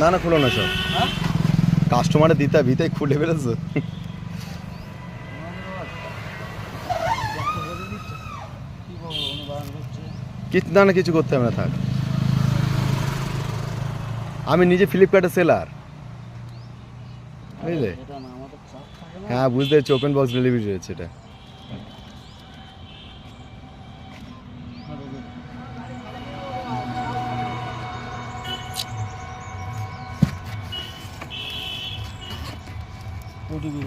না না খুলো না সব, কাস্টমারে দিতে ভিতে খুলে ফেলেছো। না না কিছু করতে হবে না, থাক। আমি নিজে ফ্লিপকার্টে সেলার, বুঝলে? হ্যাঁ বুঝতে পারছি, ওপেন বক্স ডেলিভারি রয়েছে এটা। ওটিপি